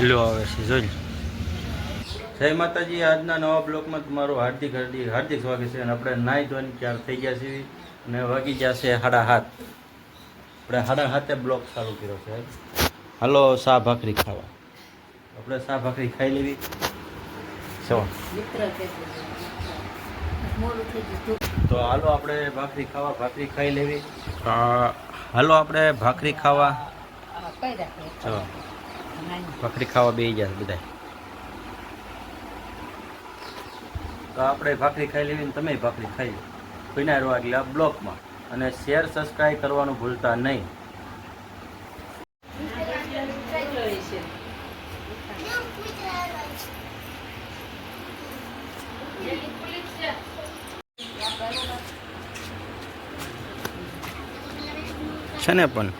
Hello આવે છે જોઈ. જય માતાજી. આજના નવા બ્લોકમાં તમારું હાર્દિક સ્વાગત છે. અને આપણે નાહી ધોઈને ત્યાર થઈ ગયા છીએ અને વાગી ગયા છે 7:30. આપણે 7:30 બ્લોક ચાલુ કર્યો છે. હાલો શા ભાખરી ખાવા. આપણે શા ભાખરી ખાઈ લેવી. તો હાલો આપણે ભાખરી ખાઈ લેવી. હાલો આપણે ભાખરી ખાવા. ચલો ભાખરી ખાવા બેસી ગયા બધા. તો આપણે ભાખરી ખાઈ લેવી ને તમે ભાખરી ખાઈ લો. કોઈના આગલા બ્લોકમાં અને શેર સબસ્ક્રાઈબ કરવાનું ભૂલતા નહીં. છે ને પણ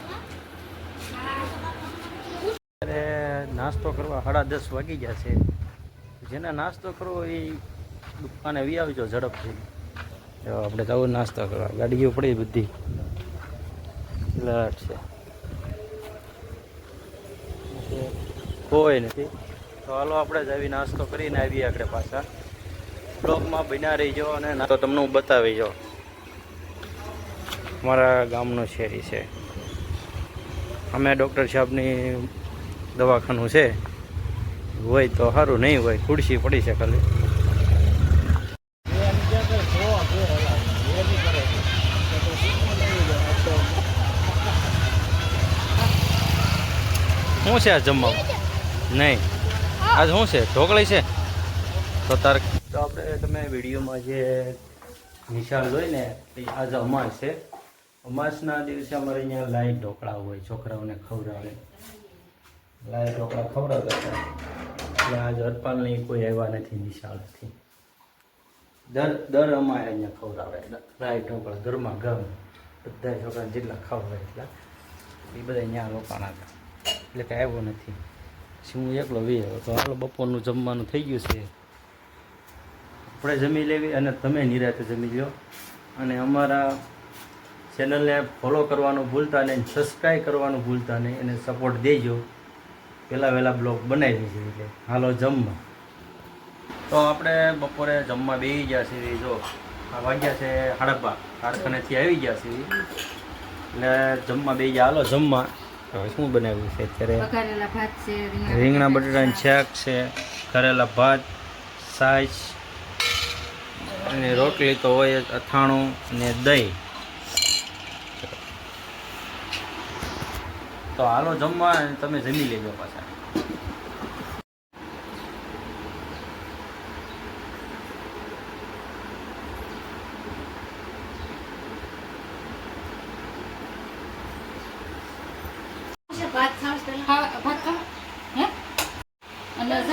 અરે નાસ્તો કરવા 10:30 વાગી ગયા છે. જેને નાસ્તો કરવો એ દુકાને આવી આવજો ઝડપથી. આપણે જવું નાસ્તો કરવા. ગાડીઓ પડી બધી લટ છે, કોઈ નથી. તો હાલો આપણે જ આવી નાસ્તો કરીને આવીએ આપણે પાછા. બ્લોગમાં બન્યા રહીજો અને તો તમને હું બતાવી જાઉં. અમારા ગામનો શેરી છે. અમે ડૉક્ટર સાહેબની દવાખાનું છે. હોય તો સારું, નહીં હોય ખુરશી પડી છે ખાલી. શું છે આ જમવા? નહીં આજ શું છે? ઢોકળી છે. તો આપણે તમે વિડીયોમાં જે નિશાળ જોઈને એ આજ અમાસ છે. અમાસના દિવસે અમારે અહીંયા લાઈવ ઢોકળા હોય, છોકરાઓને ખવડાવે. લાઈવ ઢોકળા ખવડાવતા હતા. એટલે આજ હરપાલની કોઈ આવ્યા નથી નિશાળથી. દર અમારે અહીંયા ખવડાવે લાઈવ ઢોકળા ઘરમાં ગરમ. બધા છોકરાને જેટલા ખવડાવે એટલા એ બધા અહીંયા રોકાણા હતા. એટલે કાંઈ આવ્યો નથી. પછી હું એકલો વી આવ્યો. તો હાલો બપોરનું જમવાનું થઈ ગયું છે. આપણે જમી લેવી અને તમે નિરાતે જમી લો. અને અમારા ચેનલને ફોલો કરવાનું ભૂલતા નહીં, સબસ્ક્રાઈબ કરવાનું ભૂલતા નહીં અને સપોર્ટ દેજો. વહેલા બ્લોગ બનાવી છે એટલે હાલો જમવા. તો આપણે બપોરે જમવા બેસી ગયા છીએ. જો આ વાગ્યા છે 12:30. કારખાનેથી આવી ગયા છીએ એટલે જમવા બેસી ગયા. હાલો જમવા. હવે શું બનાવ્યું છે અત્યારે? રીંગણા બટાટાનું શાક છે, કરેલા ભાત, છાશ અને રોટલી તો હોય જ, અથાણું ને દહીં. તો હાલો જમવા અને તમે જમી લેજો પાછા.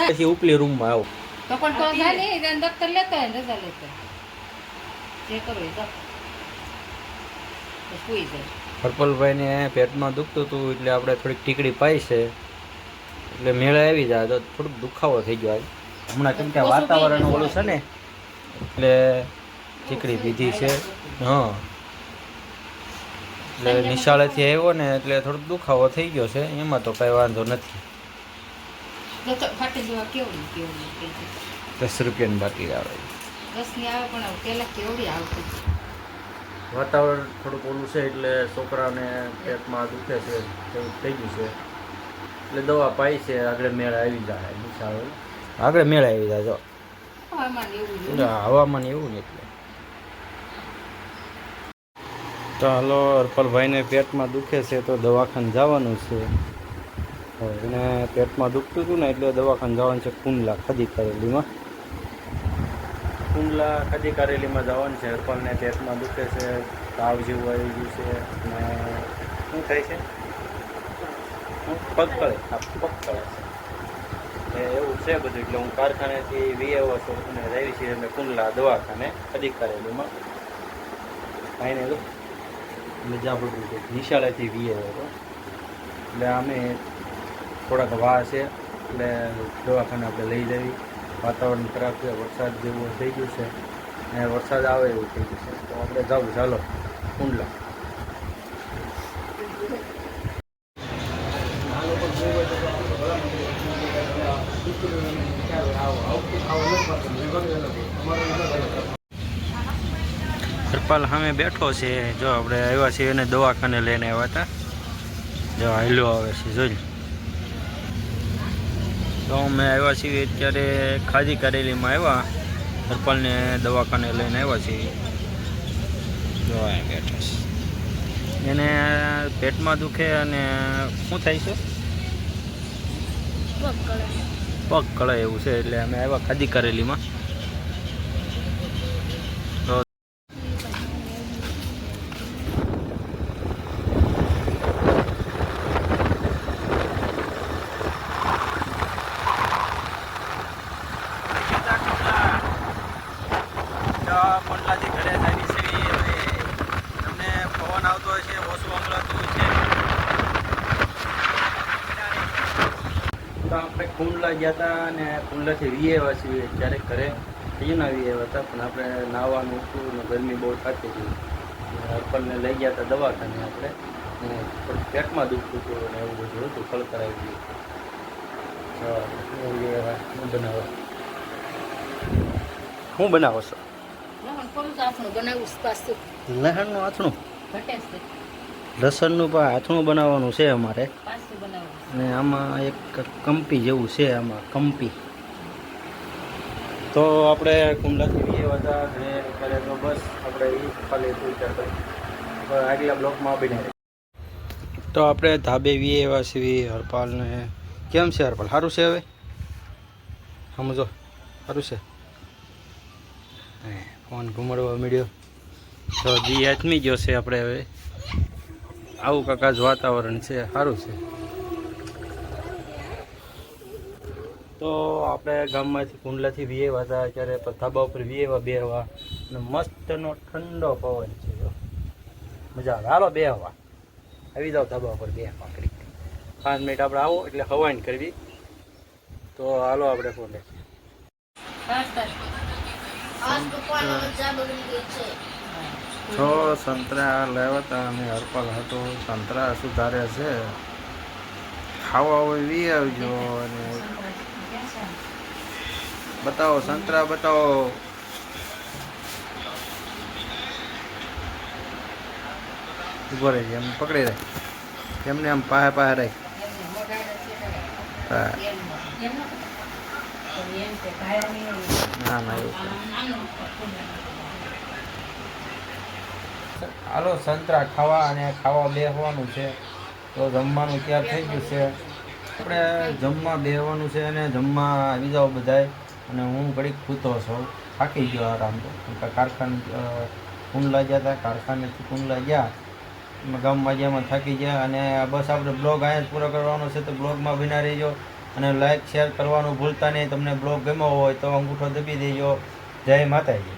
પછી ઉપલી રૂમમાં આવો તો પણ તો જાય ને દફતર લેતા હોય રજા લેતા જે કરો એ સુઈ જાય. હરપલભાઈને પેટમાં દુખતું હતું એટલે આપણે થોડીક ટીકડી પાઈ છે એટલે મેળે આવી જાય. તો થોડુંક દુખાવો થઈ ગયો હમણાં, કેમ કે વાતાવરણ ઓલું છે ને એટલે ટીકડી પીધી છે. હા એટલે નિશાળેથી આવ્યો ને એટલે થોડોક દુખાવો થઈ ગયો છે. એમાં તો કાંઈ વાંધો નથી. 10 રૂપિયાની બાટલી આવે. 10 ની આવે પણ પેલા કેવડી આવતી. વાતાવરણ થોડુંક ઓલું છે એટલે છોકરાને પેટમાં દુખે છે એવું થઈ ગયું છે. એટલે દવા પાઈ છે. આગળ મેળ આવી જાય. નિશાળ આગળ મેળ આવી જાય. જો હવામાન એવું ને એટલે. તો હાલો હરપલભાઈને પેટમાં દુખે છે તો દવાખાને જવાનું છે. એને પેટમાં દુખતું હતું ને એટલે દવાખાને જવાનું છે. કુંડલા ખદી કારેલીમાં જવાનું છે. હરપલને પેટમાં દુખે છે, તાવ જેવું આવી ગયું છે અને શું થાય છે? પગ કળે છે એવું છે બધું. એટલે હું કારખાનેથી વી આવ્યો છું અને રહી છીએ અમે કુંડલા દવાખાને ખદી કારેલીમાં. ભાઈને મજા બધું છે. નિશાળેથી વી આવ્યો હતો એટલે અમે થોડાક વાહ છે એટલે દવાખાને આપણે લઈ જવી. વાતાવરણ ખરાબ છે, વરસાદ જેવું થઈ ગયું છે અને વરસાદ આવે એવું થઈ ગયું છે. તો આપણે જવું. ચાલો કુંડલા. હરપાલ સામે બેઠો છે. જો આપણે આવ્યા છીએ એને દવાખાને લઈને આવ્યા હતા. જો હાલો આવે છે જોઈ. તો અમે આવ્યા છીએ અત્યારે ખાદી કરેલીમાં આવ્યા. હરપાલને દવાખાને લઈને આવ્યા છીએ. જો અહીંયા બેઠો છે. એને પેટમાં દુખે અને શું થાય છે? પગ કળાય એવું છે. એટલે અમે આવ્યા ખાદી કરેલીમાં. તો મોટલાથી ઘરે આવી છે. તમને પવન આવતો હોય છે, ઓછું સંભળાતું હોય છે. તો આપણે કુંડલા ગયા હતા અને કુંડલાથી વી આવ્યા છીએ. ક્યારેક ઘરે અહીંના વી આવ્યા હતા, પણ આપણે નાહવાનું હતું ને ગરમી બહુ થતી હતી. હરપાલને લઈ ગયા હતા દવાખાને આપણે. અને થોડું પેટમાં દુખતું હતું અને એવું બધું હતું. ફળ કરાવી ગયું. શું બનાવો? શું બનાવો છો? લસણનું આથણું. લસણનું પણ આથણું બનાવવાનું છે અમારે. અને આમાં એક કંપી જેવું છે. આમાં કંપી. તો આપણે કુંડલાથી વીએ હતા ઘરે કરે. તો બસ આપણે એ ખાલી આગલા બ્લોકમાં બને. તો આપણે ધાબે વીએ એવા છીએ. હરપાલને કેમ છે? હરપાલ સારું છે? હવે સમજો સારું છે. ફોન ઘુમાડવા મળ્યો તો દી આથમી ગયો છે. આપણે હવે આવું કાંકા જ વાતાવરણ છે. સારું છે. તો આપણે ગામમાંથી કુંડલાથી વીએવા હતા. અત્યારે ધાબા ઉપર વીએવા બેહવા અને મસ્તનો ઠંડો પવન છે. મજા આવે. હાલો બેહવા આવી જાઓ ધાબા ઉપર બેહવા કરી. 5 મિનિટ આપણે આવો એટલે હવાઈન કરવી. તો હાલો આપણે ફોન રાખીએ. તો સંતરા લેવા હતા અમે. હરપાલ હતો. સંતરા સુધારે છે. ખાવા હોય વી આવજો. અને બતાવો સંતરા બતાવો. ઉભો રહી એમ પકડી રહે એમને આમ પાહે પાહે રહી. હા ના ના એવું હાલો સંતરા ખાવા. અને ખાવા બેસવાનું છે. તો જમવાનું તૈયાર થઈ ગયું છે. આપણે જમવા બેસવાનું છે અને જમવા આવી જાઓ બધાય. અને હું ઘડીક સૂતો છું. થાકી ગયો આરામ તો. કારખાને કુંડલા ગયા હતા. કારખાનેથી કુંડલા ગયા ગામમાં જ્યાંમાં થાકી ગયા. અને બસ આપણે બ્લોગ અહીંયા જ પૂરો કરવાનો છે. તો બ્લોગમાં બિના રહીજો. અને લાઈક શેર કરવાનું ભૂલતા નહીં. તમને બ્લોગ ગમ્યો હોય તો અંગૂઠો દબી દેજો. જય માતાજી.